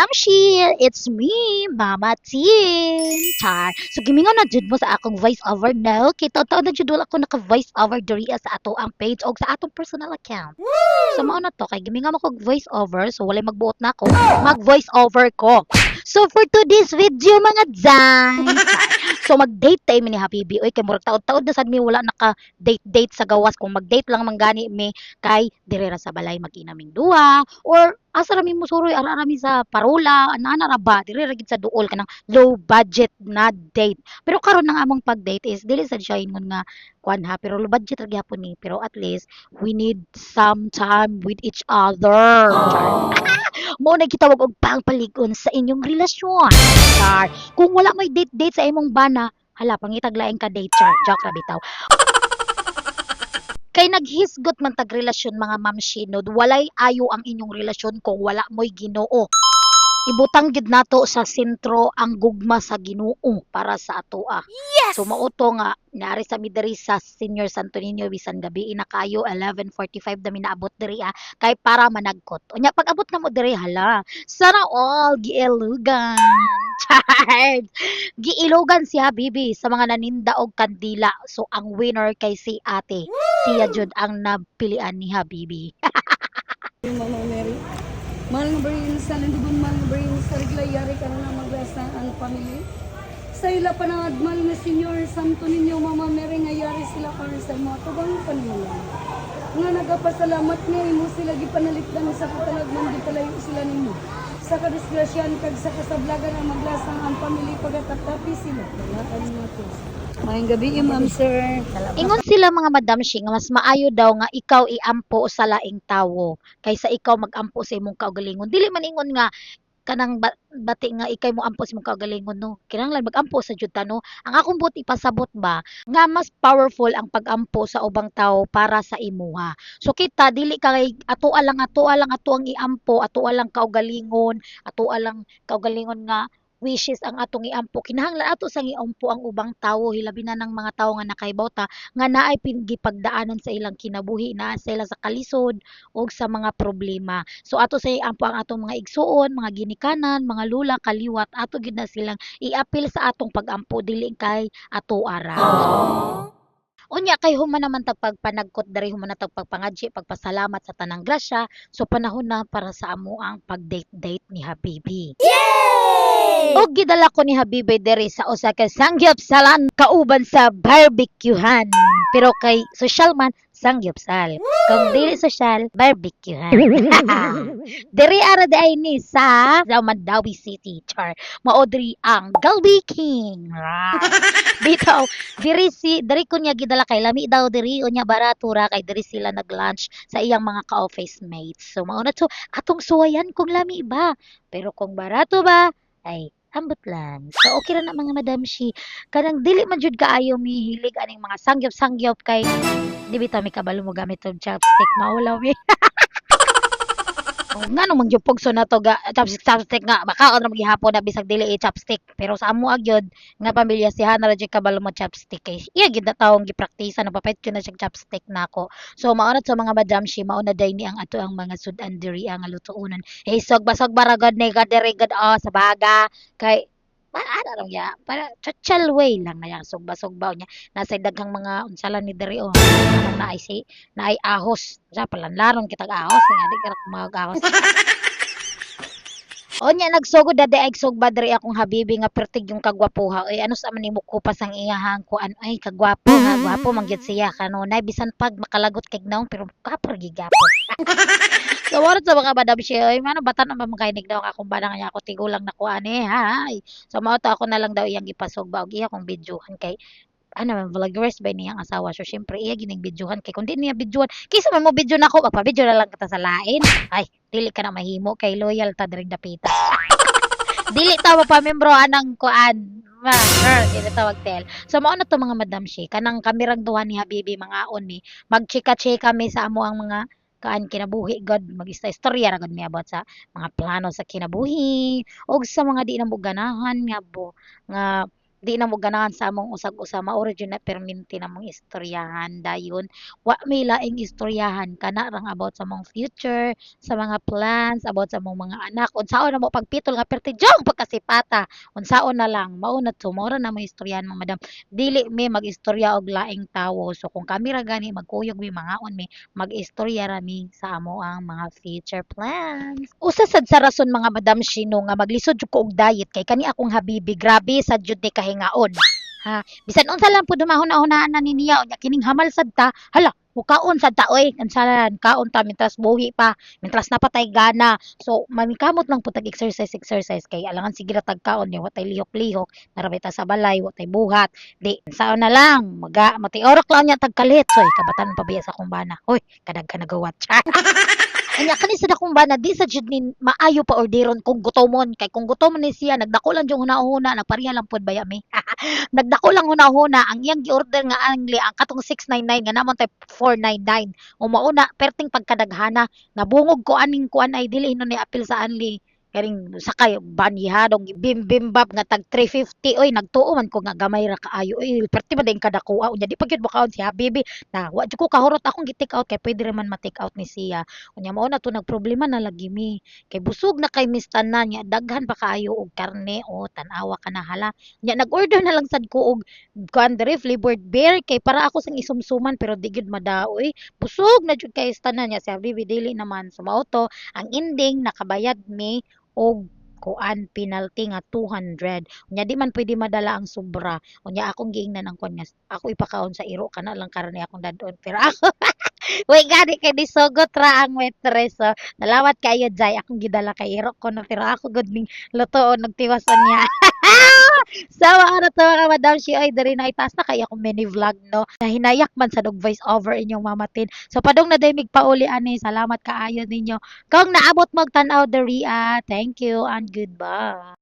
Madamshi, it's me, Mama Tin. Char. So gimingon na jud mo sa akong voice over no. Kay totoo na jud wala ako naka voice over diri sa ato ang page o sa atong personal account. So mao na to kay gimingon ako voice over so walay magbuot na ako, mag voice over ko. So for today's video mga dyan. So mag-date tayo ni Habibi. Oy kay murag taod-taod na sad mi wala naka date sa gawas kung mag-date lang man gani mi kay dire ra sa balay mag-inaming duha or asa ra mi musuroy ara mi sa parola ana ra ba dire ra gid sa duol kanang low budget na date. Pero karon ang among pag-date is dili sad siya ingon nga kuan ha pero low budget ra gyapon ni pero at least we need some time with each other. Char. Mo na kita wag og pangpaligon sa inyong relasyon. Char. Kung wala may date-date sa imong bana, hala pangitag laing ka date char. Joke ra bitaw. Kay naghisgot man tag relasyon mga mamshinod, walay ayo ang inyong relasyon kung wala mo'y Ginoo. Ibutang gid nato sa sentro ang gugma sa Ginoo para sa atoa. Yes! So mauto nga naari sa midiri sa Senior Santo Niño bisan gabi na kayo 11:45 na minaabot diri kay para managkot. Unya pag abot na mo diri hala, sana all gielugan. Chard. Giilogan si Habibi sa mga naninda og kandila. So ang winner kay si Ate. Siya jud ang napilian ni Habibi. Mama Mary. Mahal nga ba yun sa nandibon, mahal nga ba yun sa reglayari ka na maglasa ang family? Sa ila pa na mahal nga Senior Santo Niño, Mama Mary, nga yari sila para sa mga tubang panila. Nga nagapasalamat nga, imo sila gipanalitdan sa katalagman, gipalayo sila nimo. Sa kadisgrasyan, kag sa kasablagan ang maglasa ang family, pagkatatapi sila. Talaan nga to. Mayang gabi, ma'am sir. Ingon sila mga madam shi nga mas maayo daw nga ikaw iampo sa laing tawo kaysa ikaw magampo sa imong kaugalingon. Dili man ingon nga kanang bati nga ikay mo ampo sa imong kaugalingon no. Kinahanglan magampo sa jud ta no. Ang akong buti pasabot ba nga mas powerful ang pagampo sa ubang tawo para sa imuha. So kita dili kay ato lang ato ang iampo, ato lang kaugalingon, ato lang kaugalingon nga wishes ang atong iampo kinahanglan ato sang iampo ang ubang tawo hilabi na ng mga tawo nga nakaibawta nga naay gipagdaanan sa ilang kinabuhi na sila sa kalisod o sa mga problema so ato sa iampo ang atong mga igsuon mga ginikanan mga lula kaliwat ato gid na silang iapil sa atong pagampo dili kay ato ara. Unya kay human naman tag pagpanagkot dari human na tag pagpangadji pagpasalamat sa tanang grasya so panahon na para sa amo ang pag-date ni Habibi. Og gidala ko ni Habibi diri sa usa ka sangyupsalan kauban sa barbecuehan. Pero kay social man sangyupsal. Kung dili social, barbecuehan. Diri ara day ni sa Mandawi City, char. Mao diri ang Galbi King. Bitaw, diri ko niya gidala kay lami daw diri unya barato ra kay diri sila nag-lunch sa iyang mga ka-office mates. So mao na to atong suwayan kung lami ba. Pero kung barato ba, ay ambot lang. So okay ra na mga madam shi. Kanang dili man jud kaayo mihilig aning mga sangyop-sangyop kay di bitaw mi kabalo mo gamit og chopstick maulaw mi. Oh, nga nung mangyupog so na to ga chopstick nga baka ra magihapon na bisag dili chopstick pero sa amo agyod nga pamilya si Hana ra jud kabalo mo chopstick kay iya gid na taong gipraktisa na papait ko na siyang chopstick nako. So maunat sa mga madam shi mauna day ni ang ato ang mga sudan diri ang lutuunan. Hey sogba ragod ni gadiri gad sa baga kay ano lang ya para social way lang na yang sugba niya nasa daghang mga unsalan ni diri anong naay ahos sa palanlaron kitag ahos nga di ka mga ahos. Onya nagsugod dadi ay sugba diri akong Habibi nga pertig yung kagwapuha. Oy ano sa man nimo kupas ang iyahang kuan ay kagwapo nga gwapo man gyud siya kanunay bisan pag makalagot kay gnaon pero kapor gigapo. So wala sa mga madam siya, ay ano batan na mamagainig daw ang akong bana nga ako tigulang na kuan hay. So mao to ako na lang daw iyang ipasugba og iya kong videohan kay ano man vloggers ba niyang asawa so syempre iya gining videohan kay kun di niya videohan kaysa man mo video nako magpa-video na lang kita sa lain. Ay dili ka na mahimo kay loyal ta diri dapita. Dili ta mo pamembro anang kuan. Dili tawag tel. So mao na to mga madam shi kanang kamerang duha ni Habibi mga on ni magchika-chika kami sa amo ang mga kaan kinabuhi god mag-istorya ra god mi about sa mga plano sa kinabuhi og sa mga di na mo ganahan nga di na mo ganahan sa among usag-usa maura jud na perminti na mong istoryahan dayon wa may laing istoryahan kana rang about sa mong future, sa mga plans about sa mong mga anak unsaon na mo pagpitol nga perti jong pagkasipata unsaon na lang mao na to mao ra na mo istoryahan mo madam dili mi magistorya og laing tawo so kung kami ra gani magkuyog mi mangaon mi mag-istorya ra mi sa amo ang mga future plans. Usa sad sa rason mga madam Shino nga maglisod jud ko og diet kay kani akong habibi grabe sad jud ni kahingaon. Ha, bisan unsa lang pud mahuna-hunaan na ni niya unya kining hamal sad ta. Hala, mukaon sad ta oy. Unsalan kaon ta mintras buhi pa, mintras napatay gana. So mamingkamot lang pud tag exercise kay alangan sige ra tag kaon niya watay lihok-lihok, narabay ta sa balay, watay buhat. Di saon na lang, matiorok lang niya tag kalit. Soy, kabatan pa biya sa kumbana. Hoy, kadag ka nagawat. Anya kani sa dakong bana di sa jud ni maayo pa orderon kung gutomon kay kung gutomon ni siya nagdako lang jung hunahuna nagpareha lang pud baya mi. Nagdako lang hunahuna ang iyang gi-order nga angli ang katong 699 nga namon tay 499. O mauna perting pagkadaghana nabungog ko aning kuan ay dili no ni apil sa anli karing sakay banihadong bimbimbap nga tag 350 oy nagtuo man ko nga gamay ra kaayo oy perti man din kadakuha unya di pa gyud makaon si Habibi na wa jud ko kahurot akong gi-take out kay pwede ra man ma-take out ni siya. Unya mao na to nagproblema na lagi mi. Kay busog na kay Miss tanan nya daghan pa kaayo og karne o tan-awa ka na hala. Nya nag-order na lang sad ko og kuan diri flavored beer kay para ako sang isumsuman pero di gyud madaoy. Busog na jud kay tanan nya si Habibi dili naman sumao to. Ang ending nakabayad mi og kuan penalty nga 200. Unya di man pwede madala ang sobra. Unya akong giingnan ang kuan nga ako ipakaon sa iro kana lang karon akong dadon pero ako Uy, gani kay disugot ra ang waitress. So, nalawat kayo jay akong gidala kay iro ko na pero ako gud ning lutoon nagtiwason niya. So, ano to mga madam si ay diri na itaas na kay akong mini vlog no. Hinayak man sa dog voice over inyong mamatin. So padong na day migpauli ani. Salamat kaayo ninyo. Kung naabot mo tan-aw diri thank you and goodbye.